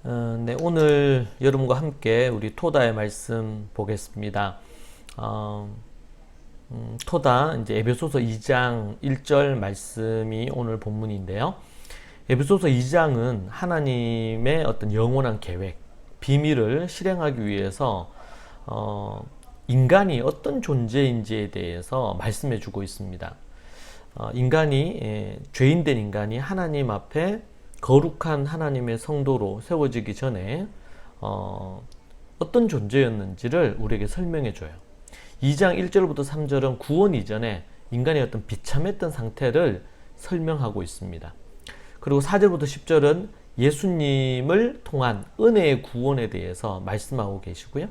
네, 오늘 여러분과 함께 우리 토다의 말씀 보겠습니다. 토다 이제 에베소서 2장 1절 말씀이 오늘 본문인데요. 에베소서 2장은 하나님의 어떤 영원한 계획, 비밀을 실행하기 위해서 인간이 어떤 존재인지에 대해서 말씀해 주고 있습니다. 죄인된 인간이 하나님 앞에 거룩한 하나님의 성도로 세워지기 전에 어떤 존재였는지를 우리에게 설명해 줘요. 2장 1절부터 3절은 구원 이전에 인간의 어떤 비참했던 상태를 설명하고 있습니다. 그리고 4절부터 10절은 예수님을 통한 은혜의 구원에 대해서 말씀하고 계시고요.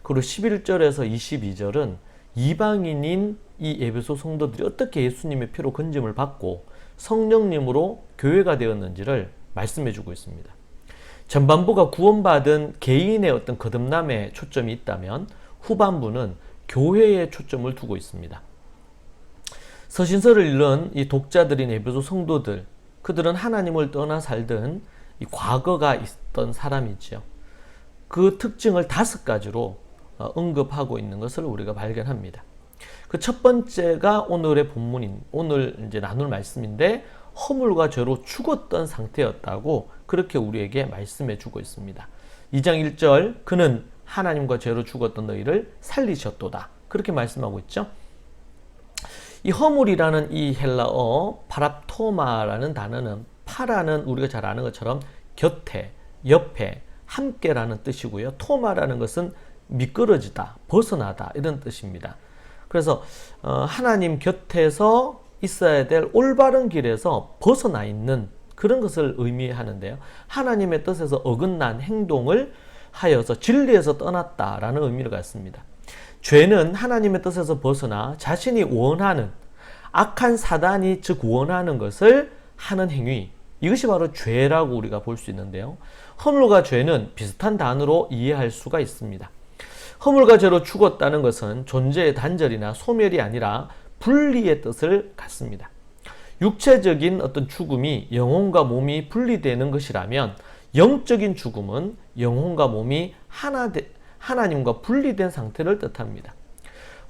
그리고 11절에서 22절은 이방인인 이 에베소 성도들이 어떻게 예수님의 피로 건짐을 받고 성령님으로 교회가 되었는지를 말씀해 주고 있습니다. 전반부가 구원받은 개인의 어떤 거듭남에 초점이 있다면 후반부는 교회에 초점을 두고 있습니다. 서신서를 읽는 이 독자들인 에베소 성도들, 그들은 하나님을 떠나 살던 이 과거가 있던 사람이죠. 그 특징을 5가지로 언급하고 있는 것을 우리가 발견합니다. 그 첫 번째가 오늘의 본문인, 오늘 이제 나눌 말씀인데, 허물과 죄로 죽었던 상태였다고 그렇게 우리에게 말씀해 주고 있습니다. 2장 1절, 그는 하나님과 죄로 죽었던 너희를 살리셨도다. 그렇게 말씀하고 있죠. 이 허물이라는 이 헬라어 파랍토마라는 단어는 파라는 우리가 잘 아는 것처럼 곁에, 옆에, 함께라는 뜻이고요. 토마라는 것은 미끄러지다, 벗어나다 이런 뜻입니다. 그래서 하나님 곁에서 있어야 될 올바른 길에서 벗어나 있는 그런 것을 의미하는데요. 하나님의 뜻에서 어긋난 행동을 하여서 진리에서 떠났다라는 의미를 갖습니다. 죄는 하나님의 뜻에서 벗어나 자신이 원하는 악한 사단이 즉 원하는 것을 하는 행위, 이것이 바로 죄라고 우리가 볼 수 있는데요. 허물과 죄는 비슷한 단어로 이해할 수가 있습니다. 허물과 죄로 죽었다는 것은 존재의 단절이나 소멸이 아니라 분리의 뜻을 갖습니다. 육체적인 어떤 죽음이 영혼과 몸이 분리되는 것이라면 영적인 죽음은 영혼과 몸이 하나님과 분리된 상태를 뜻합니다.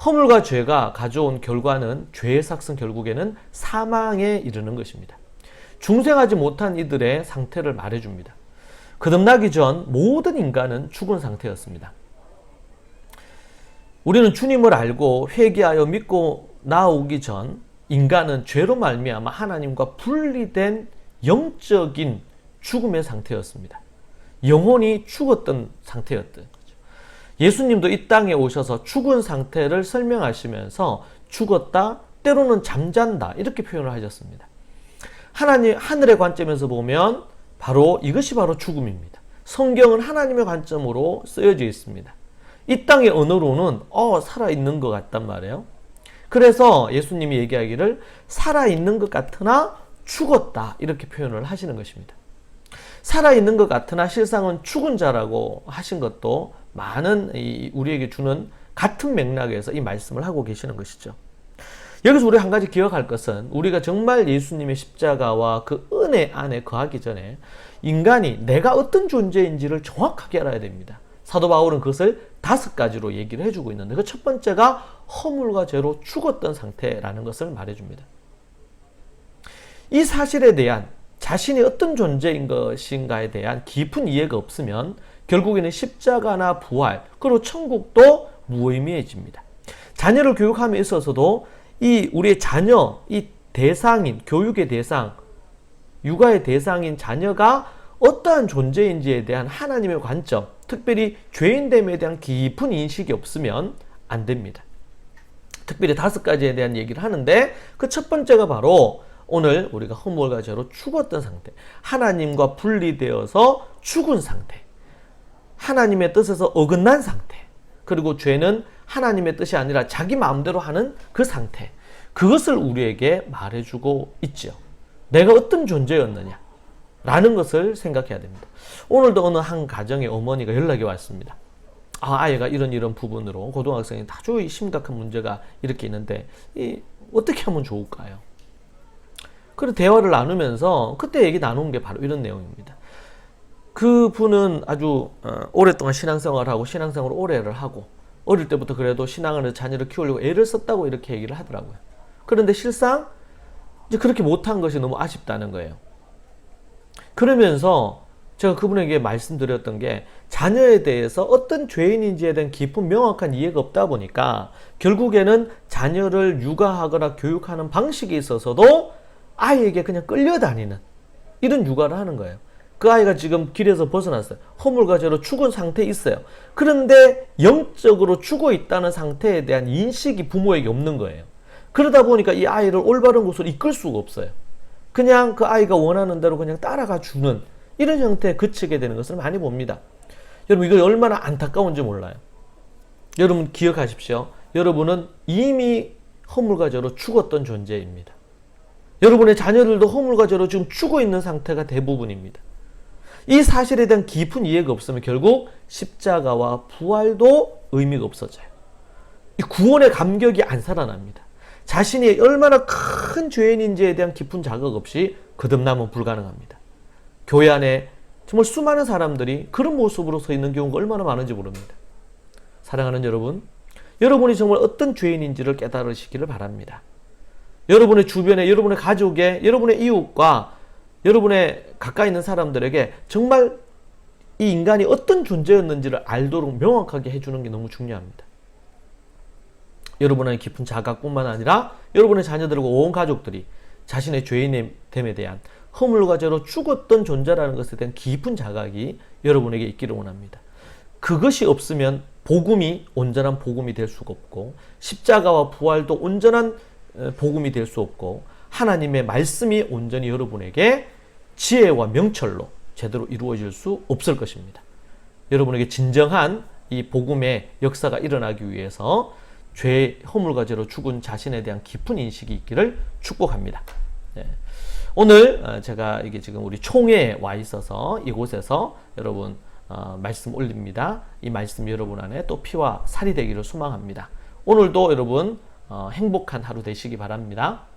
허물과 죄가 가져온 결과는 죄의 삭슨 결국에는 사망에 이르는 것입니다. 중생하지 못한 이들의 상태를 말해줍니다. 거듭나기 전 모든 인간은 죽은 상태였습니다. 우리는 주님을 알고 회개하여 믿고 나오기 전 인간은 죄로 말미암아 하나님과 분리된 영적인 죽음의 상태였습니다. 영혼이 죽었던 상태였던 거죠. 예수님도 이 땅에 오셔서 죽은 상태를 설명하시면서 죽었다, 때로는 잠잔다 이렇게 표현을 하셨습니다. 하늘의 관점에서 보면 이것이 바로 죽음입니다. 성경은 하나님의 관점으로 쓰여져 있습니다. 이 땅의 언어로는 살아있는 것 같단 말이에요. 그래서 예수님이 얘기하기를 살아있는 것 같으나 죽었다 이렇게 표현을 하시는 것입니다. 살아있는 것 같으나 실상은 죽은 자라고 하신 것도 많은 우리에게 주는 같은 맥락에서 이 말씀을 하고 계시는 것이죠. 여기서 우리 한 가지 기억할 것은 우리가 정말 예수님의 십자가와 그 은혜 안에 거하기 전에 인간이 내가 어떤 존재인지를 정확하게 알아야 됩니다. 사도 바울은 그것을 5가지로 얘기를 해주고 있는데 그 첫 번째가 허물과 죄로 죽었던 상태라는 것을 말해줍니다. 이 사실에 대한 자신이 어떤 존재인 것인가에 대한 깊은 이해가 없으면 결국에는 십자가나 부활 그리고 천국도 무의미해집니다. 자녀를 교육함에 있어서도 우리의 자녀, 이 대상인, 교육의 대상, 육아의 대상인 자녀가 어떠한 존재인지에 대한 하나님의 관점, 특별히 죄인됨에 대한 깊은 인식이 없으면 안 됩니다. 특별히 5가지에 대한 얘기를 하는데 그 첫 번째가 바로 오늘 우리가 허물과 죄로 죽었던 상태, 하나님과 분리되어서 죽은 상태, 하나님의 뜻에서 어긋난 상태, 그리고 죄는 하나님의 뜻이 아니라 자기 마음대로 하는 그 상태, 그것을 우리에게 말해주고 있죠. 내가 어떤 존재였느냐 라는 것을 생각해야 됩니다. 오늘도 어느 한 가정의 어머니가 연락이 왔습니다. 아이가 이런 부분으로 고등학생이 아주 심각한 문제가 이렇게 있는데 어떻게 하면 좋을까요? 그리고 대화를 나누면서 그때 얘기 나눈 게 바로 이런 내용입니다. 그 분은 아주 오랫동안 신앙생활하고 신앙생활을 오래를 하고 어릴 때부터 그래도 신앙을 자녀를 키우려고 애를 썼다고 이렇게 얘기를 하더라고요. 그런데 실상 이제 그렇게 못한 것이 너무 아쉽다는 거예요. 그러면서 제가 그분에게 말씀드렸던 게 자녀에 대해서 어떤 죄인인지에 대한 깊은 명확한 이해가 없다 보니까 결국에는 자녀를 육아하거나 교육하는 방식에 있어서도 아이에게 그냥 끌려다니는 이런 육아를 하는 거예요. 그 아이가 지금 길에서 벗어났어요. 허물과제로 죽은 상태에 있어요. 그런데 영적으로 죽어 있다는 상태에 대한 인식이 부모에게 없는 거예요. 그러다 보니까 이 아이를 올바른 곳으로 이끌 수가 없어요. 그냥 그 아이가 원하는 대로 그냥 따라가 주는 이런 형태에 그치게 되는 것을 많이 봅니다. 여러분 이거 얼마나 안타까운지 몰라요. 여러분 기억하십시오. 여러분은 이미 허물과 죄로 죽었던 존재입니다. 여러분의 자녀들도 허물과 죄로 지금 죽어 있는 상태가 대부분입니다. 이 사실에 대한 깊은 이해가 없으면 결국 십자가와 부활도 의미가 없어져요. 이 구원의 감격이 안 살아납니다. 자신이 얼마나 큰 죄인인지에 대한 깊은 자각 없이 거듭남은 불가능합니다. 교회 안에 정말 수많은 사람들이 그런 모습으로 서 있는 경우가 얼마나 많은지 모릅니다. 사랑하는 여러분, 여러분이 정말 어떤 죄인인지를 깨달으시기를 바랍니다. 여러분의 주변에, 여러분의 가족에, 여러분의 이웃과 여러분의 가까이 있는 사람들에게 정말 이 인간이 어떤 존재였는지를 알도록 명확하게 해주는 게 너무 중요합니다. 여러분의 깊은 자각뿐만 아니라 여러분의 자녀들과 온 가족들이 자신의 죄인됨에 대한 허물과 죄로 죽었던 존재라는 것에 대한 깊은 자각이 여러분에게 있기를 원합니다. 그것이 없으면 복음이 온전한 복음이 될 수가 없고 십자가와 부활도 온전한 복음이 될 수 없고 하나님의 말씀이 온전히 여러분에게 지혜와 명철로 제대로 이루어질 수 없을 것입니다. 여러분에게 진정한 이 복음의 역사가 일어나기 위해서 죄, 허물과 죄로 죽은 자신에 대한 깊은 인식이 있기를 축복합니다. 네. 오늘 제가 이게 지금 우리 총회에 와 있어서 이곳에서 여러분 말씀 올립니다. 이 말씀 여러분 안에 또 피와 살이 되기를 소망합니다. 오늘도 여러분 행복한 하루 되시기 바랍니다.